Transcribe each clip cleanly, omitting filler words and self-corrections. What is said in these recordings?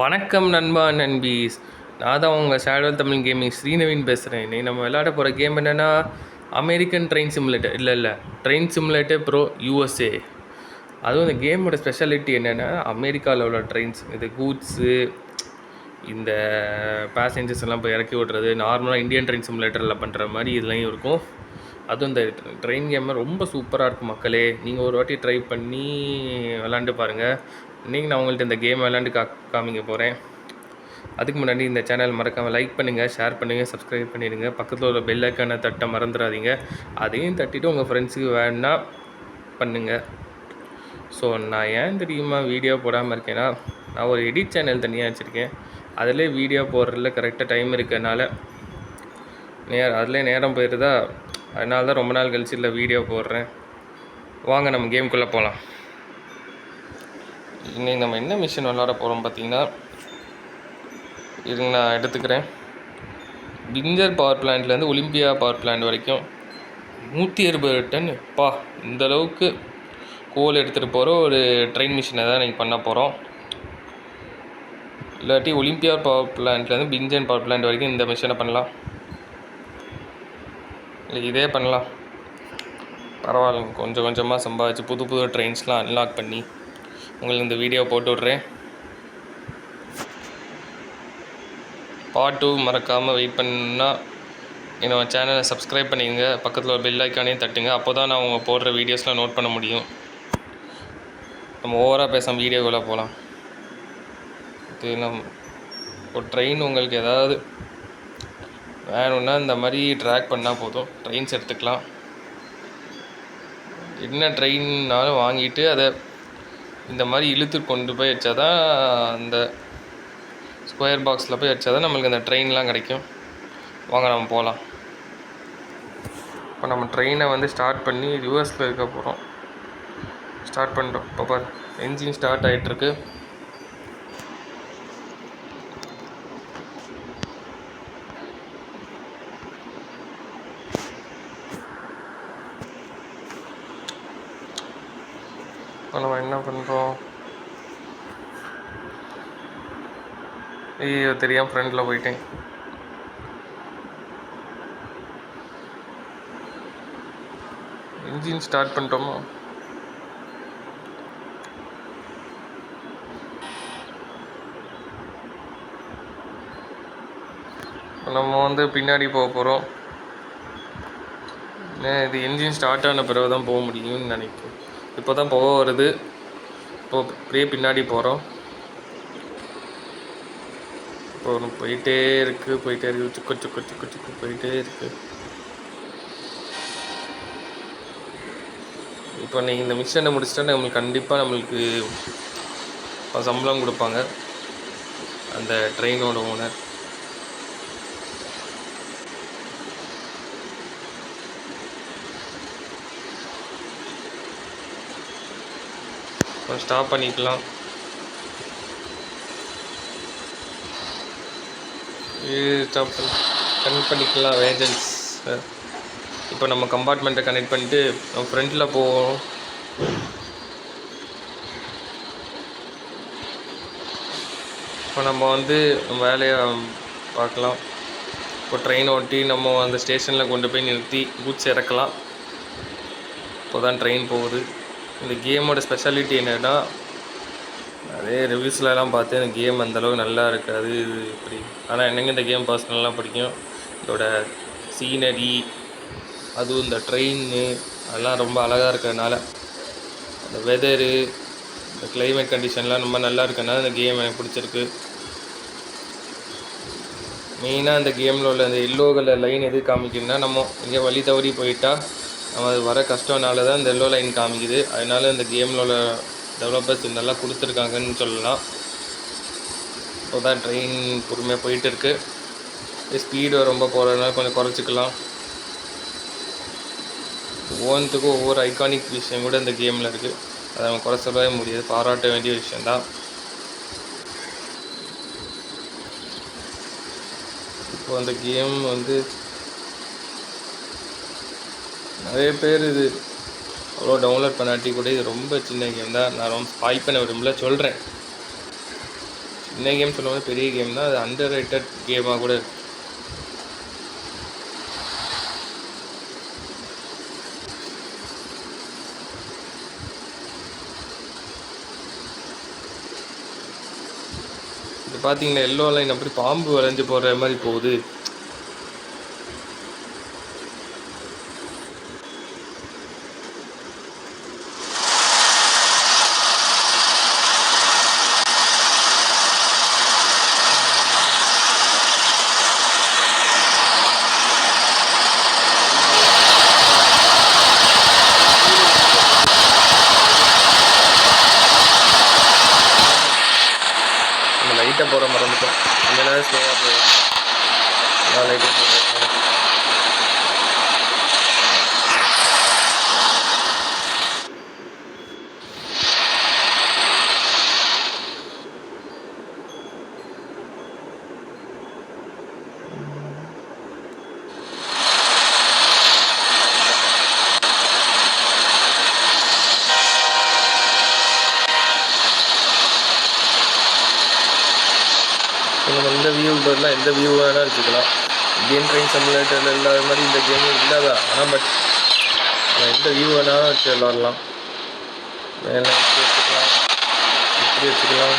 வணக்கம் நண்பா நண்பீஸ். நான் தான் உங்கள் ஷேடோல் தமிழ் கேமிங் ஸ்ரீநவீன் பேசுகிறேன். இன்னைக்கு நம்ம விளையாட போகிற கேம் என்னென்னா அமெரிக்கன் ட்ரெயின் சிமுலேட்டர். இல்லை ட்ரெயின் சிமுலேட்டர் ப்ரோ USA. அதுவும் இந்த கேமோட ஸ்பெஷாலிட்டி என்னென்னா அமெரிக்காவில் உள்ள ட்ரெயின்ஸ், இது கூட்ஸு, இந்த பேசஞ்சர்ஸ் எல்லாம் போய் இறக்கி விட்றது நார்மலாக இந்தியன் ட்ரெயின் சிமுலேட்டரில் பண்ணுற மாதிரி இதுலேயும் இருக்கும். அதுவும் இந்த ட்ரெயின் கேம் ரொம்ப சூப்பராக இருக்கும் மக்களே. நீங்கள் ஒரு வாட்டி ட்ரை பண்ணி விளாண்டு பாருங்கள். இன்றைக்கி நான் உங்கள்கிட்ட இந்த கேம் விளாண்டு காமிக்க போகிறேன். அதுக்கு முன்னாடி இந்த சேனல் மறக்காமல் லைக் பண்ணுங்கள், ஷேர் பண்ணுங்கள், சப்ஸ்கிரைப் பண்ணிடுங்க. பக்கத்தில் உள்ள பெல் ஐக்கானை தட்ட மறந்துடாதீங்க. அதையும் தட்டிட்டு உங்கள் ஃப்ரெண்ட்ஸுக்கு வேணா பண்ணுங்கள். ஸோ நான் ஏன் தெரியுமா வீடியோ போடாமல் இருக்கேன்னா, நான் ஒரு எடிட் சேனல் தனியாக வச்சுருக்கேன். அதிலே வீடியோ போடுறதுல கரெக்டாக டைம் இருக்கிறதுனால அதிலே நேரம் போயிடுதா. அதனால தான் ரொம்ப நாள் கழிச்சு இல்லை வீடியோ போடுறேன். வாங்க நம்ம கேமுக்குள்ளே போகலாம். இன்றைக்கி நம்ம என்ன மிஷன் விளாட போகிறோம் பார்த்தீங்கன்னா, இது நான் எடுத்துக்கிறேன். பிஞ்சர் பவர் பிளான்ட்லேருந்து ஒலிம்பியா பவர் பிளான்ட் வரைக்கும் 160 டன் இந்தளவுக்கு கோல் எடுத்துகிட்டு போகிற ஒரு ட்ரெயின் மிஷினை தான் இன்றைக்கி பண்ண போகிறோம். இல்லாட்டி ஒலிம்பியா பவர் பிளான்ட்லேருந்து பிஞ்சன் பவர் பிளான்ட் வரைக்கும் இந்த மிஷினை பண்ணலாம், இல்லை இதே பண்ணலாம். பரவாயில்ல, கொஞ்சம் கொஞ்சமாக சம்பாதிச்சு புது புது ட்ரெயின்ஸ்லாம் அன்லாக் பண்ணி உங்களுக்கு இந்த வீடியோ போட்டு விட்றேன். பார்ட் 2 மறக்காமல் வெயிட் பண்ணால் என்னோடய சேனலை சப்ஸ்கிரைப் பண்ணிக்கங்க. பக்கத்தில் ஒரு பெல் ஐக்கானையும் தட்டுங்க. அப்போ தான் நான் உங்கள் போடுற வீடியோஸ்லாம் நோட் பண்ண முடியும். நம்ம ஓவராக பேசாமல் வீடியோக்குள்ளே போகலாம். இது ஒரு ட்ரெயின் உங்களுக்கு ஏதாவது வேணும்னா இந்த மாதிரி ட்ராக் பண்ணால் போதும், ட்ரெயின்ஸ் எடுத்துக்கலாம். என்ன ட்ரெயின்னாலும் வாங்கிட்டு அதை இந்த மாதிரி இழுத்து கொண்டு போய் வச்சா தான், அந்த ஸ்கொயர் பாக்ஸில் போய் வச்சா தான் நம்மளுக்கு அந்த ட்ரெயின்லாம் கிடைக்கும். வாங்க நம்ம போகலாம். இப்போ நம்ம ட்ரெயினை ஸ்டார்ட் பண்ணி ரிவர்ஸில் இருக்க போகிறோம். ஸ்டார்ட் பண்ணுறோம். இப்போ பாரு, என்ஜின் ஸ்டார்ட் ஆகிட்டுருக்கு. இப்போ நம்ம என்ன பண்ணுறோம், ஐயோ தெரியாமல் ஃப்ரண்டில் போயிட்டேன். இன்ஜின் ஸ்டார்ட் பண்ணிட்டோமா? நம்ம பின்னாடி போக போகிறோம். இது என்ஜின் ஸ்டார்ட் ஆன பிறகு தான் போக முடியும்னு நினைக்கிறேன். இப்போ தான் போக வருது. இப்போ அப்படியே பின்னாடி போகிறோம். இப்போ போயிட்டே இருக்குது சுக்கு சுக்கு சுக்கு சுக்கு போயிட்டே இருக்குது. இப்போ நீங்கள் இந்த மிஷனை முடிச்சுட்டா நம்மளுக்கு கண்டிப்பாக நம்மளுக்கு சம்பளம் கொடுப்பாங்க அந்த ட்ரெயினோட ஓனர். ஸ்டாப் பண்ணிக்கலாம். ஸ்டாப் கனெக்ட் பண்ணிக்கலாம் வேஜன்ஸ். இப்போ நம்ம கம்பார்ட்மெண்ட்டை கனெக்ட் பண்ணிட்டு நம்ம ஃப்ரண்ட்டில் போவோம். இப்போ நம்ம நம்ம வேலையை பார்க்கலாம். இப்போ ட்ரெயின் ஓட்டி நம்ம அந்த ஸ்டேஷனில் கொண்டு போய் நிறுத்தி கூட்ஸ் இறக்கலாம். இப்போ தான் ட்ரெயின் போகுது. இந்த கேமோட ஸ்பெஷாலிட்டி என்னென்னா, அதே ரிவ்யூஸ்லாம் பார்த்து இந்த கேம் அந்தளவுக்கு நல்லா இருக்காது இது இப்படி. ஆனால் எனக்கு இந்த கேம் பர்சனலாக பிடிக்கும். இதோட சீனரி, அதுவும் இந்த ட்ரெயின்னு அதெல்லாம் ரொம்ப அழகாக இருக்கிறதுனால, அந்த வெதரு, இந்த கிளைமேட் கண்டிஷன்லாம் ரொம்ப நல்லா இருக்கிறதுனால இந்த கேம் எனக்கு பிடிச்சிருக்கு. மெயினாக இந்த கேமில் உள்ள அந்த எல்லோ கலர் லைன் எது காமிக்குதுன்னா, நம்ம இங்கே வழி தவறி போயிட்டால் நம்ம அது வர கஷ்டம்னால தான் இந்த எல்லோ லைன் காமிக்குது. அதனால இந்த கேமில் உள்ள டெவலப்பர்ஸ் நல்லா கொடுத்துருக்காங்கன்னு சொல்லலாம். இப்போ தான் ட்ரெயின் பொறுமையாக போயிட்டு இருக்குது. ஸ்பீடு ரொம்ப போகிறதுனால கொஞ்சம் குறைச்சிக்கலாம். ஒவ்வொன்றுத்துக்கும் ஒவ்வொரு ஐகானிக் விஷயம் கூட இந்த கேமில் இருக்குது. அதை நம்ம குறை சொல்லவே முடியாது, பாராட்ட வேண்டிய விஷயந்தான். இப்போ அந்த கேம் நிறைய பேர் இது அவ்வளோ டவுன்லோட் பண்ணாட்டி கூட இது ரொம்ப சின்ன கேம் தான். நான் ரொம்ப ஸ்பாயில் பண்ண விரும்பல, சொல்கிறேன். இந்த கேம் சொல்லும்போது பெரிய கேம் தான், அது அண்டர் ரேட்டட் கேமாக கூட இருக்குது. இது பார்த்தீங்கன்னா எல்லோ லைன் அப்படி பாம்பு வளைஞ்சு போடுற மாதிரி போகுது. லைட்டை போட மறந்துட்டோம், அந்த நேரம் ஸ்லோவாக போயிடும். நான் லைட்டை போட்டேன். நம்ம இந்த வியூ பதிலாக எந்த வியூ வேணால் வச்சுக்கலாம். இந்தியன் ட்ரெயின் சிமுலேட்டரில் இல்லாத மாதிரி இந்த கேமும் இல்லாதான், ஆனால் பட் எந்த வியூ வேணாலும் வச்சு விளாட்லாம். மேலே இப்படி வச்சுக்கலாம், இப்படி வச்சுக்கலாம்,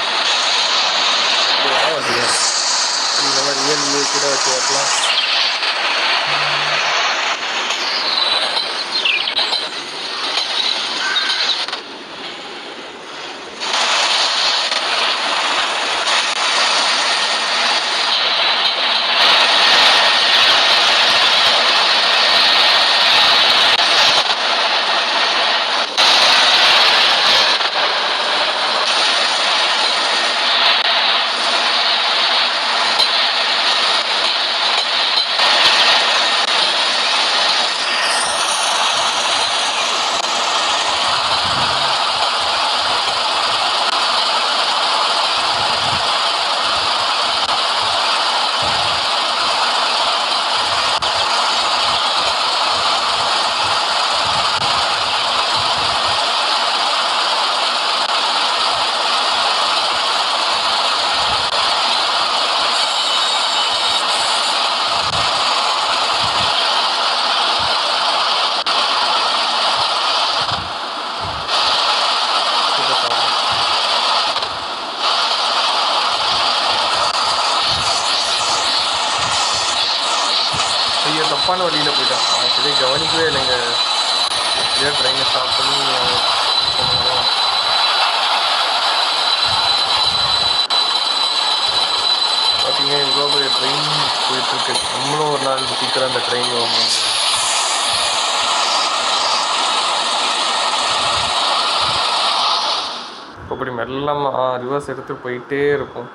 இப்படி வச்சுக்கலாம், இந்த மாதிரி ரியல் வியூ கூட வச்சு வரலாம். ஐயோ, தப்பான வழியில் போயிட்டான். ஆக்சுவலி கவனிக்கவே இல்லைங்க. எப்படியோ ட்ரெயினை ஸ்டாப் பண்ணி பார்த்தீங்கன்னா இவ்வளோ பெரிய ட்ரெயின் போயிட்டுருக்கு. நம்மளும் ஒரு நாள் சீக்கிரம் அந்த ட்ரெயின் வாங்கணும். அப்படி மெல்லமாக ரிவர்ஸ் எடுத்து போயிட்டே இருக்கும்.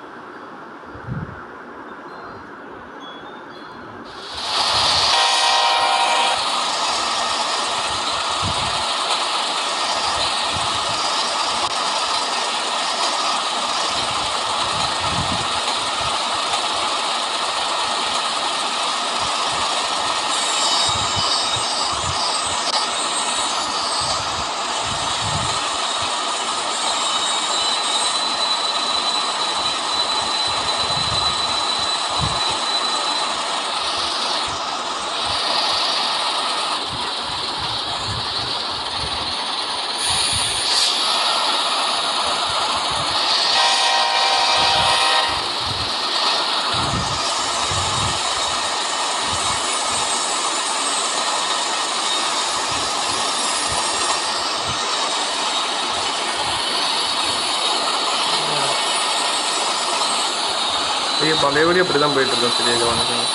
பழைய வழி அப்படி தான் போயிட்டுருக்கோம். சரியாக கவனிக்கணும்.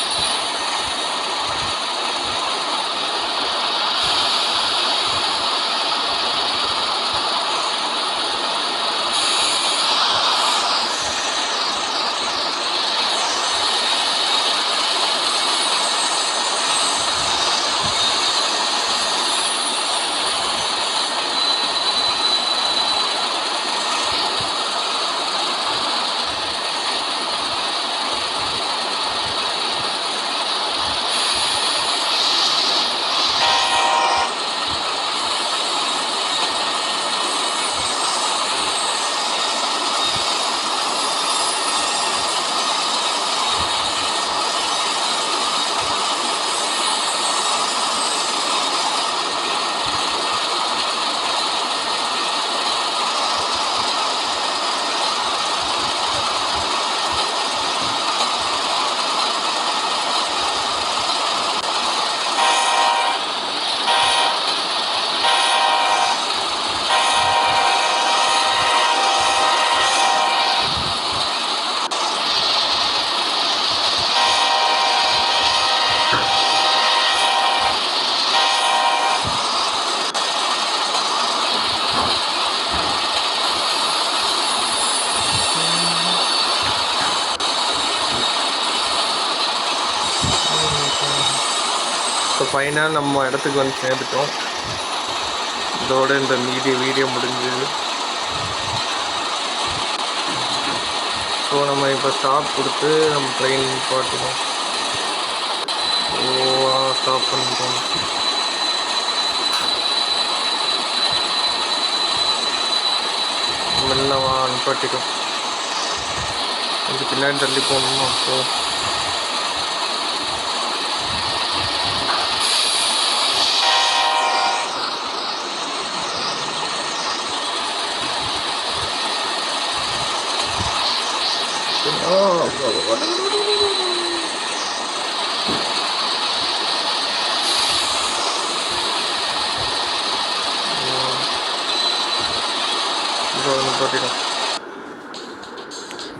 ஃபைனலாக நம்ம இடத்துக்கு வந்து சேர்ந்துட்டோம். இதோட இந்த வீடியோ முடிஞ்சுது. ஸோ நம்ம இப்போ ஸ்டாப் கொடுத்து நம்ம ட்ரெயின் போட்டுவோம். ஸ்டாப் பண்ணிட்டோம். மெல்லவா நிப்பாட்டிட்டோம். கொஞ்சம் பின்னாடி தள்ளி போகணுமா? அப்போ நிப்பாட்டிட்டோம்.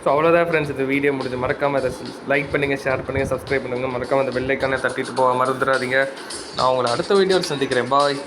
ஸோ அவ்வளோதான் ஃப்ரெண்ட்ஸ், இந்த வீடியோ முடிஞ்சு. மறக்காமல் அதை லைக் பண்ணுங்கள், ஷேர் பண்ணுங்கள், சப்ஸ்கிரைப் பண்ணுங்கள். மறக்காமல் அந்த பெல் ஐக்கானை தட்டிட்டு போக மறந்துடாதீங்க. நான் உங்களை அடுத்த வீடியோவில் சந்திக்கிறேன். பாய்.